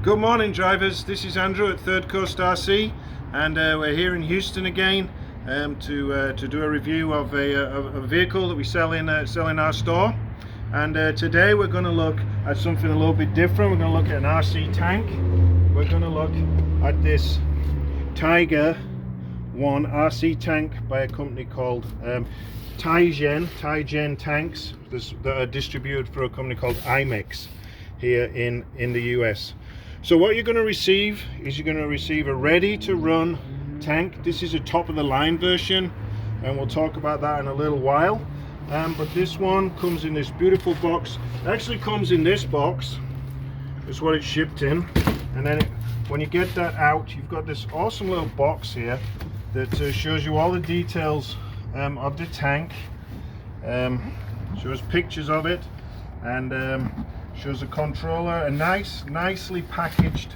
Good morning, drivers. This is Andrew at ThirdCoastRC, and we're here in Houston again to do a review of a vehicle that we sell in our store. And today we're going to look at something a little bit different. We're going to look at an RC tank. We're going to look at this Tiger 1 RC tank by a company called Taigen Tanks that are distributed for a company called Imex here in the US. So what you're going to receive is you're going to receive a ready to run tank. This is a top of the line version, and we'll talk about that in a little while. But this one comes in this beautiful box. It actually comes in this box. It's what it's shipped in, and then when you get that out, you've got this awesome little box here that shows you all the details of the tank, shows pictures of it, and shows a controller, a nicely packaged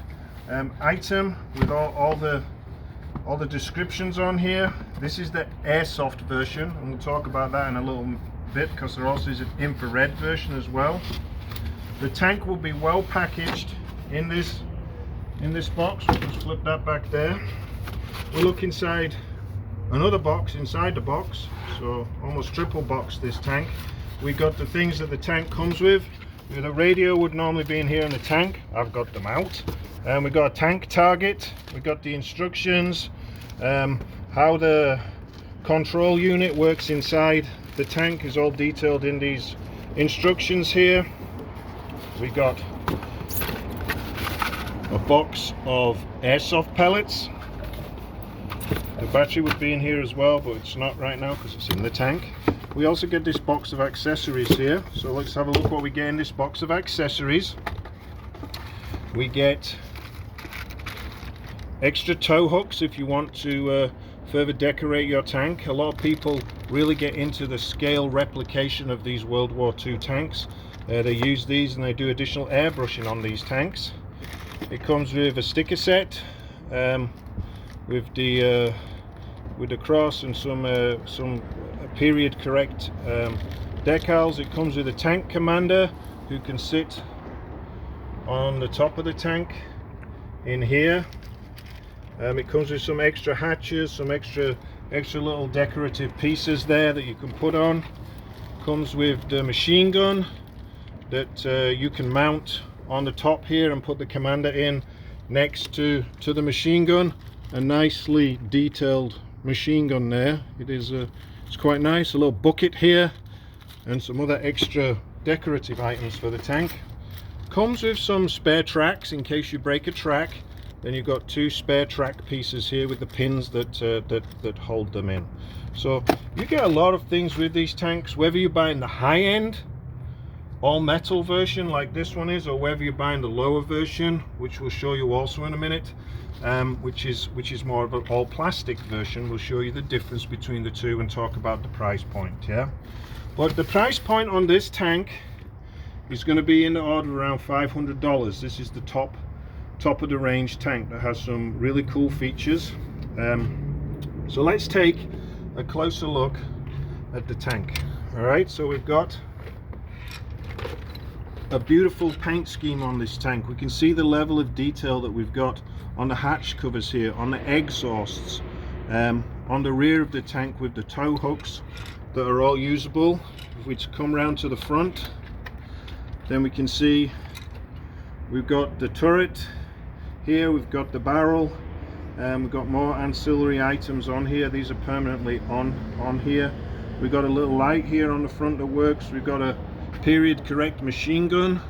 item with all the descriptions on here. This is the airsoft version, and we'll talk about that in a little bit because there also is an infrared version as well. The tank will be well packaged in this box. We'll just flip that back there. We'll look inside another box inside the box, so almost triple box this tank. We got the things that the tank comes with. The radio would normally be in here in the tank. I've got them out. We got a tank target. We got the instructions, how the control unit works inside the tank is all detailed in these instructions here. We got a box of airsoft pellets. The battery would be in here as well, but it's not right now because it's in the tank. We also get this box of accessories here, so let's have a look what we get in this box of accessories. We get extra tow hooks if you want to further decorate your tank. A lot of people really get into the scale replication of these World War II tanks. They use these and they do additional airbrushing on these tanks. It comes with a sticker set with the cross and some period correct decals. It comes with a tank commander who can sit on the top of the tank in here. It comes with some extra hatches, some extra little decorative pieces there that you can put on. Comes with the machine gun that you can mount on the top here and put the commander in next to the machine gun. A nicely detailed machine gun there. It's quite nice. A little bucket here and some other extra decorative items for the tank. Comes with some spare tracks in case you break a track. Then you've got two spare track pieces here with the pins that hold them in. So you get a lot of things with these tanks, whether you're buying the high-end all metal version like this one is, or whether you're buying the lower version, which we'll show you also in a minute, which is more of an all plastic version. We'll show you the difference between the two and talk about the price point. Yeah, but the price point on this tank is going to be in the order of around $500. This is the top of the range tank that has some really cool features. So let's take a closer look at the tank. All right, so we've got a beautiful paint scheme on this tank. We can see the level of detail that we've got on the hatch covers here, on the exhausts, on the rear of the tank with the tow hooks that are all usable. If we come round to the front, then we can see we've got the turret here, we've got the barrel, we've got more ancillary items on here. These are permanently on here. We've got a little light here on the front that works. We've got a period correct machine gun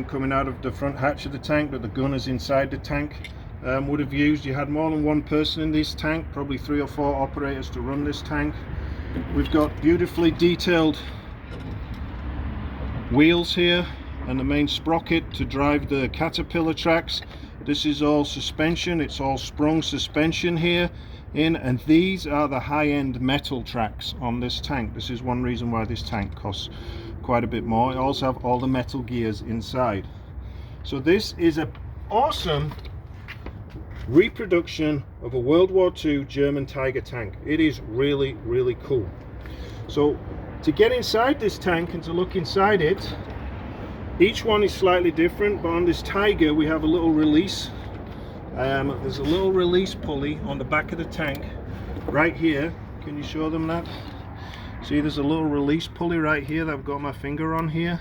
coming out of the front hatch of the tank that the gun is inside the tank would have used. You had more than one person in this tank, probably 3 or 4 operators to run this tank. We've got beautifully detailed wheels here and the main sprocket to drive the caterpillar tracks. This is all suspension, it's all sprung suspension here and these are the high-end metal tracks on this tank. This is one reason why this tank costs quite a bit more. It also have all the metal gears inside. So this is an awesome reproduction of a World War II German Tiger tank. It is really cool. So to get inside this tank and to look inside it, Each one is slightly different, but on this Tiger we have a little release. There's a little release pulley on the back of the tank right here. Can you show them that? See, there's a little release pulley right here that I've got my finger on here.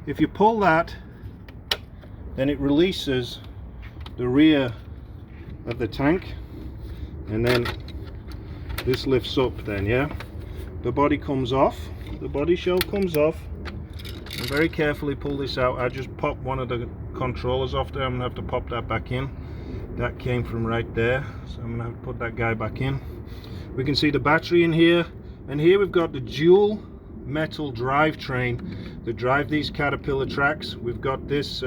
If you pull that, then it releases the rear of the tank, and then this lifts up then, yeah? The body comes off, the body shell comes off, and very carefully pull this out. I just popped one of the controllers off there. I'm gonna have to pop that back in. That came from right there, so I'm gonna have to put that guy back in. We can see the battery in here, and here we've got the dual metal drivetrain that drive these Caterpillar tracks. We've got this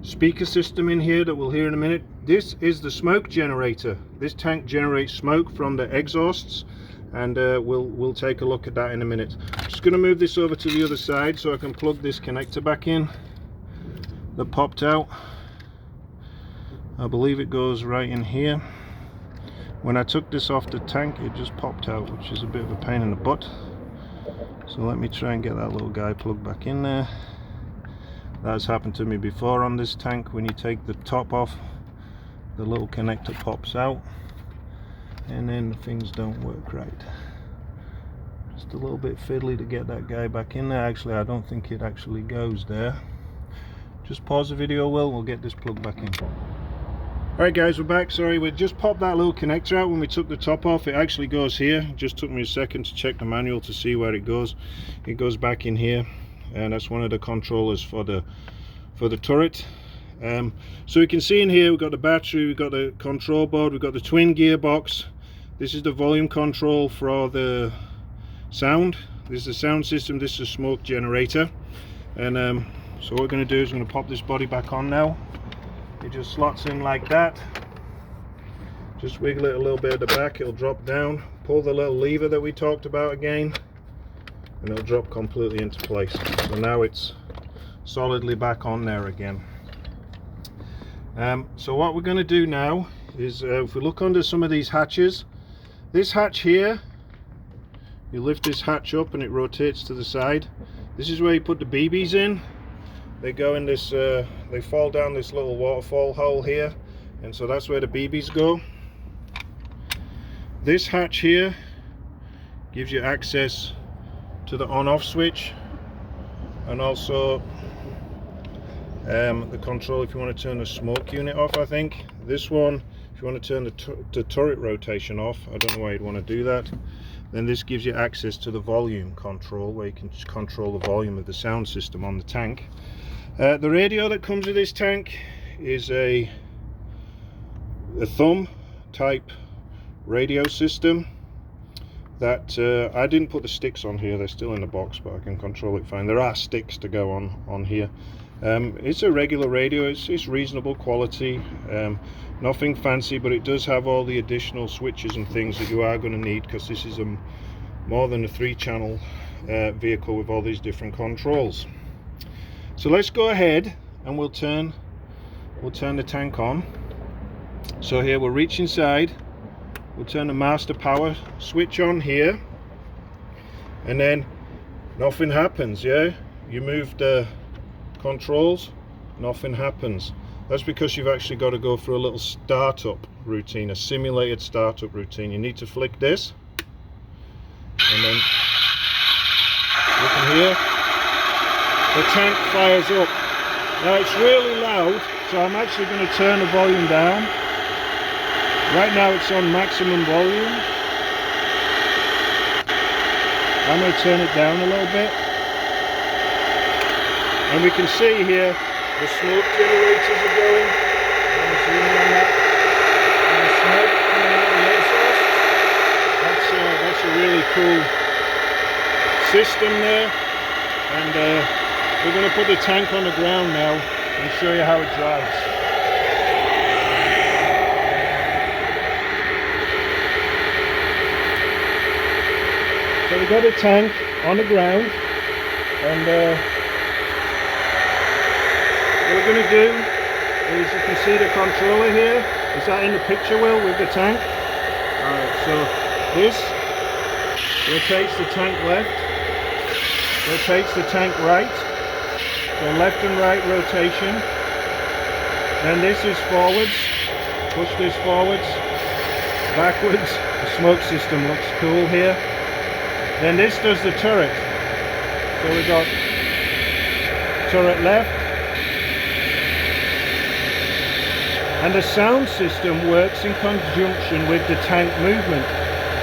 speaker system in here that we'll hear in a minute. This is the smoke generator. This tank generates smoke from the exhausts, and we'll take a look at that in a minute. I'm just going to move this over to the other side so I can plug this connector back in that popped out. I believe it goes right in here. When I took this off the tank, it just popped out, which is a bit of a pain in the butt. So let me try and get that little guy plugged back in there. That's happened to me before on this tank. When you take the top off, the little connector pops out, and then things don't work right. Just a little bit fiddly to get that guy back in there. Actually, I don't think it actually goes there. Just pause the video, we'll get this plugged back in. Alright guys, we're back. Sorry, we just popped that little connector out when we took the top off. It actually goes here. It just took me a second to check the manual to see where it goes. It goes back in here, and that's one of the controllers for the turret. So you can see in here we've got the battery, we've got the control board, we've got the twin gearbox. This is the volume control for the sound. This is the sound system. This is a smoke generator. And so what we're going to do is we're going to pop this body back on now. It just slots in like that. Just wiggle it a little bit at the back, it'll drop down. Pull the little lever that we talked about again, and it'll drop completely into place. So now it's solidly back on there again. So what we're going to do now is if we look under some of these hatches, this hatch here, you lift this hatch up and it rotates to the side. This is where you put the BBs in. They go in this, they fall down this little waterfall hole here, and so that's where the BBs go. This hatch here gives you access to the on-off switch, and also the control if you want to turn the smoke unit off. I think this one, if you want to turn the turret rotation off, I don't know why you'd want to do that. Then this gives you access to the volume control, where you can control the volume of the sound system on the tank. The radio that comes with this tank is a thumb type radio system that I didn't put the sticks on here. They're still in the box, but I can control it fine. There are sticks to go on here. It's a regular radio. It's reasonable quality, nothing fancy, but it does have all the additional switches and things that you are going to need, because this is more than a 3-channel vehicle with all these different controls. So let's go ahead and we'll turn the tank on. So here we'll reach inside, we'll turn the master power switch on here, and then nothing happens. Yeah, you move the controls, nothing happens. That's because you've actually got to go through a little startup routine, a simulated startup routine. You need to flick this, and then you can hear the tank fires up. Now it's really loud, so I'm actually going to turn the volume down. Right now it's on maximum volume. I'm going to turn it down a little bit, and we can see here the smoke generators are going. I'm going to zoom in on that. And the smoke coming out of the exhaust. That's a really cool system there. And we're going to put the tank on the ground now and show you how it drives. So we've got the tank on the ground, and what we're going to do is, you can see the controller here. Is that in the picture, Will, with the tank? Alright, so this rotates the tank left, rotates the tank right, So left and right rotation. Then this is forwards. Push this forwards, backwards. The smoke system looks cool here. Then this does the turret. So we've got turret left. And the sound system works in conjunction with the tank movement.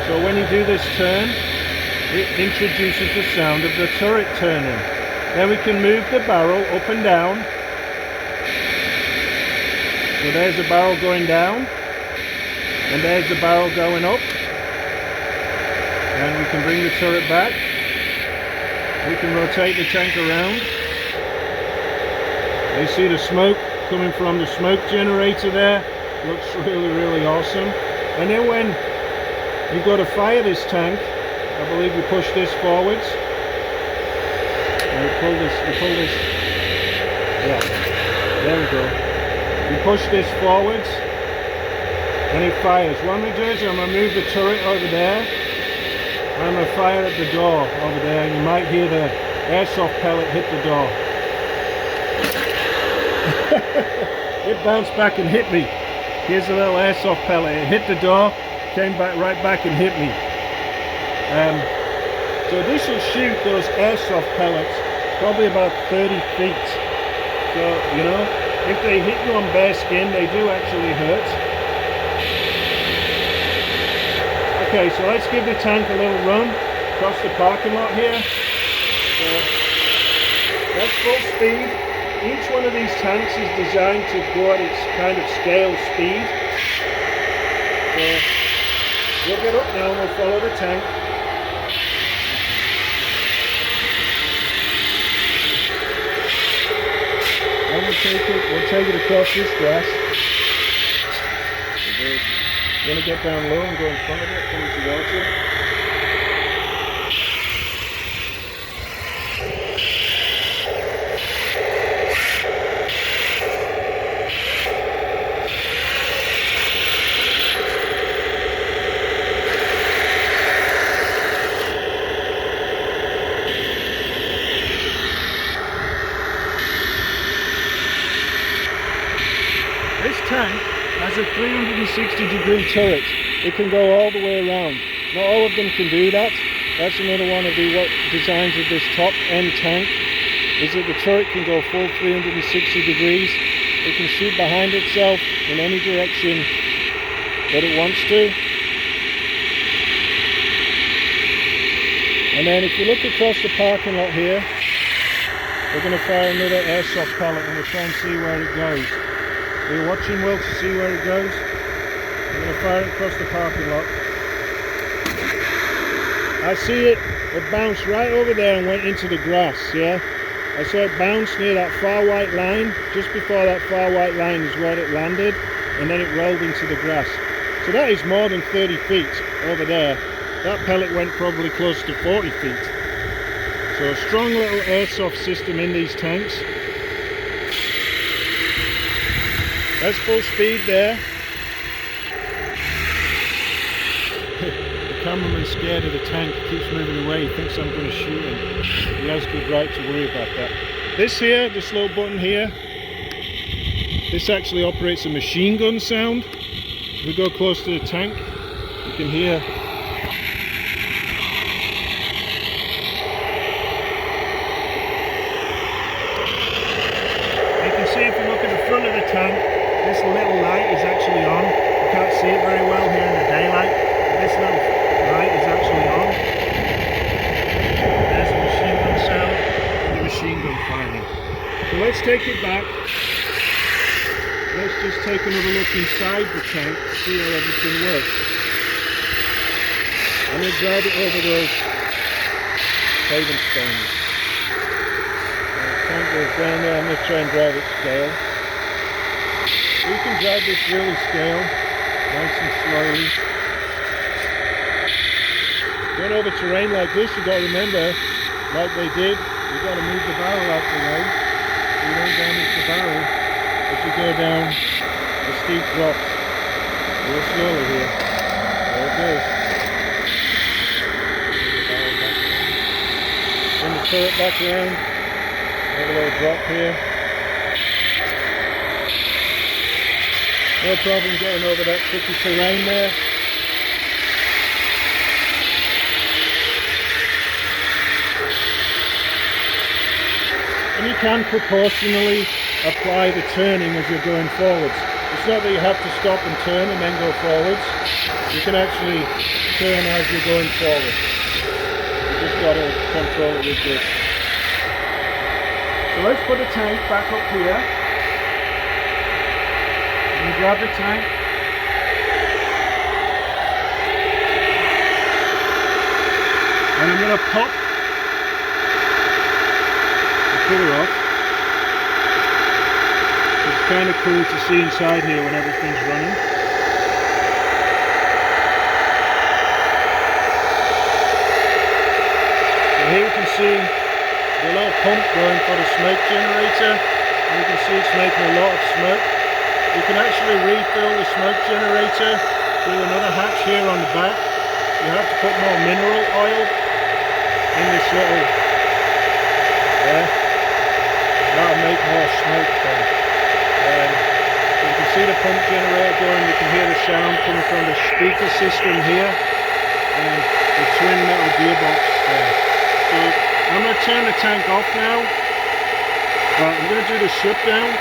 So when you do this turn, it introduces the sound of the turret turning. Then we can move the barrel up and down. So there's the barrel going down, and there's the barrel going up. And we can bring the turret back. We can rotate the tank around. You see the smoke coming from the smoke generator there. Looks really awesome. And then when you go to fire this tank, I believe we push this forwards. And we pull this, yeah, there we go. We push this forwards, and it fires. What I'm going to do is I'm going to move the turret over there, and I'm going to fire at the door over there, and you might hear the airsoft pellet hit the door. It bounced back and hit me. Here's a little airsoft pellet. It hit the door, came back right back and hit me. So this will shoot those airsoft pellets probably about 30 feet. So, you know, if they hit you on bare skin, they do actually hurt. Okay, so let's give the tank a little run across the parking lot here. So that's full speed. Each one of these tanks is designed to go at its kind of scale speed. So we'll get up now and we'll follow the tank. And we'll take it across this grass. We're going to get down low and go in front of it, come towards it. This tank has a 360-degree turret. It can go all the way around. Not all of them can do that. That's another one of the designs of this top-end tank, is that the turret can go full 360 degrees. It can shoot behind itself in any direction that it wants to. And then if you look across the parking lot here, we're going to fire another airsoft pellet and we'll try and see where it goes. Are you watching well to see where it goes? I'm going to fire it across the parking lot. I see it bounced right over there and went into the grass, yeah? I saw it bounce near that far white line. Just before that far white line is where it landed, and then it rolled into the grass. So that is more than 30 feet over there. That pellet went probably close to 40 feet. So a strong little airsoft system in these tanks. That's full speed there. The cameraman's scared of the tank, he keeps moving away, he thinks I'm going to shoot him. He has good right to worry about that. This here, this little button here, this actually operates a machine gun sound. If we go close to the tank, you can hear. You can see if you look at the front of the tank, this little light is actually on. You can't see it very well here in the daylight, but this little light is actually on. There's the machine gun sound and the machine gun firing. So let's take it back. Let's just take another look inside the tank to see how everything works. I'm going to drive it over those paving stones. The tank goes down there. I'm going to try and drive it scale. You can drive this really scale, nice and slowly. Going over terrain like this, you've got to remember, like they did, you've got to move the barrel out the way. So you don't damage the barrel as you go down the steep drops. Real slowly here. There it goes. Bring the turret back around. a little drop here. No problem getting over that tricky terrain there. And you can proportionally apply the turning as you're going forwards. It's not that you have to stop and turn and then go forwards. You can actually turn as you're going forward. You just got to control it with this. So let's put the tank back up here. You grab the tank. And I'm going to pop the filler off. It's kind of cool to see inside here when everything's running. So here you can see the little pump going for the smoke generator. And you can see it's making a lot of smoke. You can actually refill the smoke generator through another hatch here on the back. You have to put more mineral oil in this little there. That'll make more smoke then. You can see the pump generator going. You can hear the sound coming from the speaker system here and the twin metal gearbox there. So I'm going to turn the tank off now. I'm going to do the shutdown.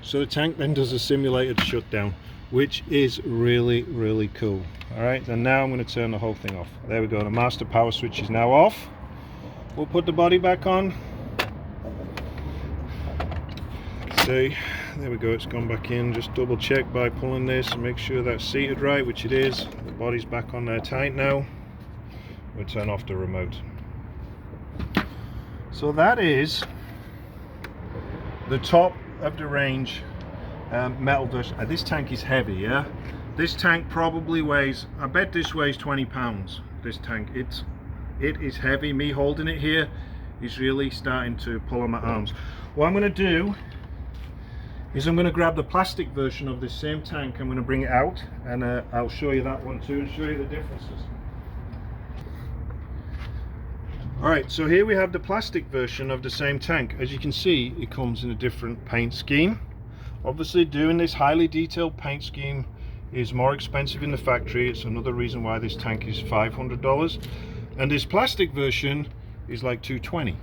So the tank then does a simulated shutdown, which is really, really cool. Alright, and now I'm going to turn the whole thing off. There we go, the master power switch is now off. We'll put the body back on. See, there we go, it's gone back in. Just double check by pulling this and make sure that's seated right, which it is. The body's back on there tight now. We'll turn off the remote. So that is the top of the range metal version. This tank is heavy, yeah. This tank probably weighs, I bet this weighs 20 pounds. This tank, it is heavy. Me holding it here is really starting to pull on my arms. What I'm going to do is I'm going to grab the plastic version of this same tank. I'm going to bring it out and I'll show you that one too and show you the differences. Alright, so here we have the plastic version of the same tank. As you can see, it comes in a different paint scheme. Obviously doing this highly detailed paint scheme is more expensive in the factory. It's another reason why this tank is $500. And this plastic version is like $220.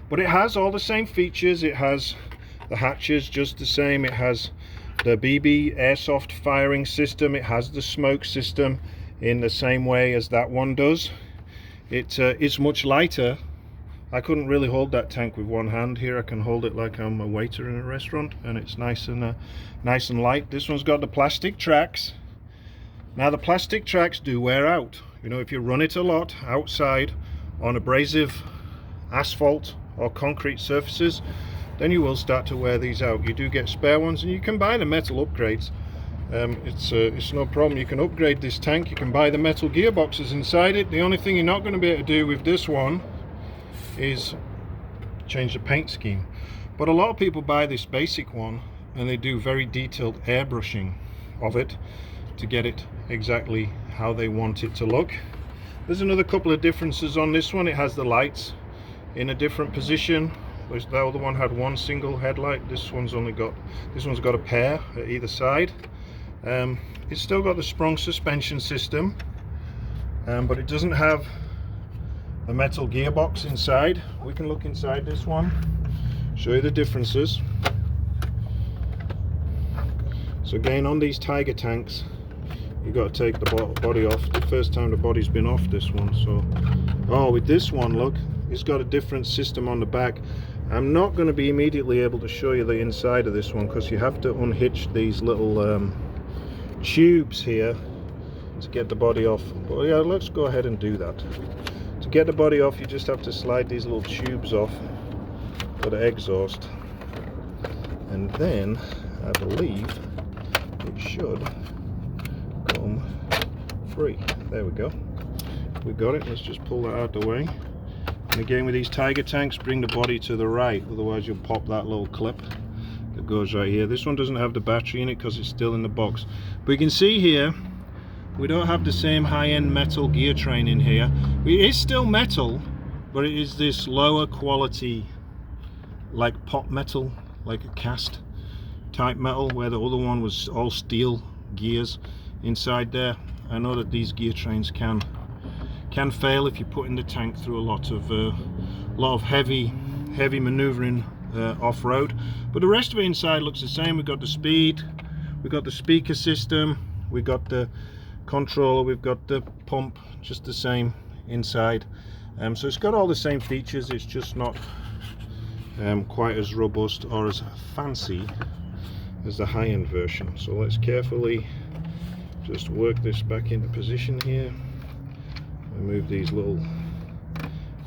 But it has all the same features. It has the hatches just the same. It has the BB airsoft firing system. It has the smoke system in the same way as that one does. It's much lighter. I couldn't really hold that tank with one hand. Here I can hold it like I'm a waiter in a restaurant, and it's nice and light. This one's got the plastic tracks. Now the plastic tracks do wear out. You know, if you run it a lot outside on abrasive asphalt or concrete surfaces, then you will start to wear these out. You do get spare ones, and you can buy the metal upgrades. It's no problem. You can upgrade this tank. You can buy the metal gearboxes inside it. The only thing you're not going to be able to do with this one is change the paint scheme. But a lot of people buy this basic one and they do very detailed airbrushing of it to get it exactly how they want it to look. There's another couple of differences on this one. It has the lights in a different position. The other one had one single headlight. This one's got a pair at either side. It's still got the sprung suspension system, but it doesn't have the metal gearbox inside. We can look inside this one, show you the differences. So again, on these Tiger tanks, you got to take the body off. The first time the body's been off this one. So with this one, look, it's got a different system on the back. I'm not going to be immediately able to show you the inside of this one because you have to unhitch these little tubes here to get the body off. But yeah, let's go ahead and do that. To get the body off, you just have to slide these little tubes off for the exhaust, and then I believe it should come free. There we go, we got it. Let's just pull that out of the way. And again, with these Tiger tanks, bring the body to the right, otherwise you'll pop that little clip that goes right here. This one doesn't have the battery in it because it's still in the box, but you can see here we don't have the same high-end metal gear train in here. It is still metal, but it is this lower quality, like pot metal, like a cast type metal, where the other one was all steel gears inside there. I know that these gear trains can fail if you're putting the tank through a lot of heavy maneuvering off-road, but the rest of it inside looks the same. We've got the speed, we've got the speaker system, we've got the controller, we've got the pump, just the same inside. So it's got all the same features, it's just not quite as robust or as fancy as the high-end version. So let's carefully just work this back into position here. Move these little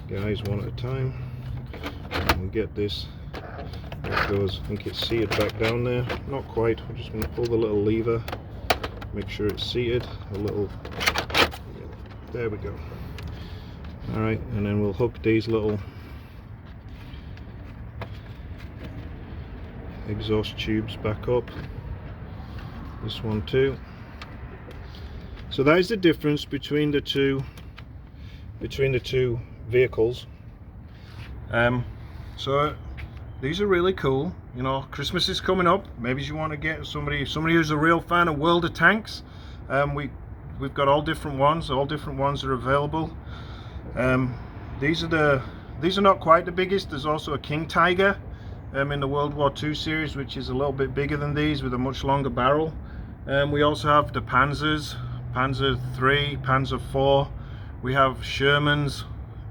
guys one at a time and get this. It goes, I think it's seated back down there. Not quite. We're just going to pull the little lever, make sure it's seated a little. There we go. Alright, and then we'll hook these little exhaust tubes back up. This one too. So that is the difference between the two vehicles. So these are really cool. You know, Christmas is coming up. Maybe you want to get somebody who's a real fan of World of Tanks. We've got all different ones are available. These are not quite the biggest. There's also a King Tiger in the World War II series, which is a little bit bigger than these with a much longer barrel. We also have the Panzers, Panzer III, Panzer IV. We have Shermans,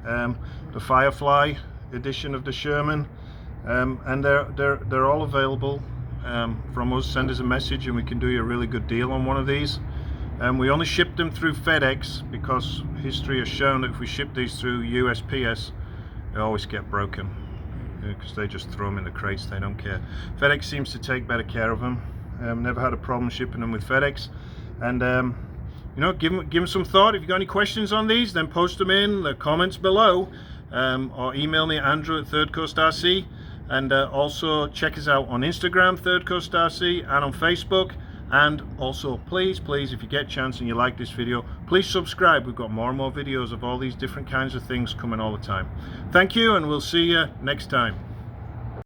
the Firefly edition of the Sherman, and they're all available from us. Send us a message and we can do you a really good deal on one of these. We only ship them through FedEx because history has shown that if we ship these through USPS, they always get broken because they just throw them in the crates. They don't care. FedEx seems to take better care of them. Never had a problem shipping them with FedEx. And you know, give them some thought. If you've got any questions on these, then post them in the comments below, or email me at Andrew@ThirdCoastRC. And also check us out on Instagram, ThirdCoastRC, and on Facebook. And also, please, if you get a chance and you like this video, please subscribe. We've got more and more videos of all these different kinds of things coming all the time. Thank you, and we'll see you next time.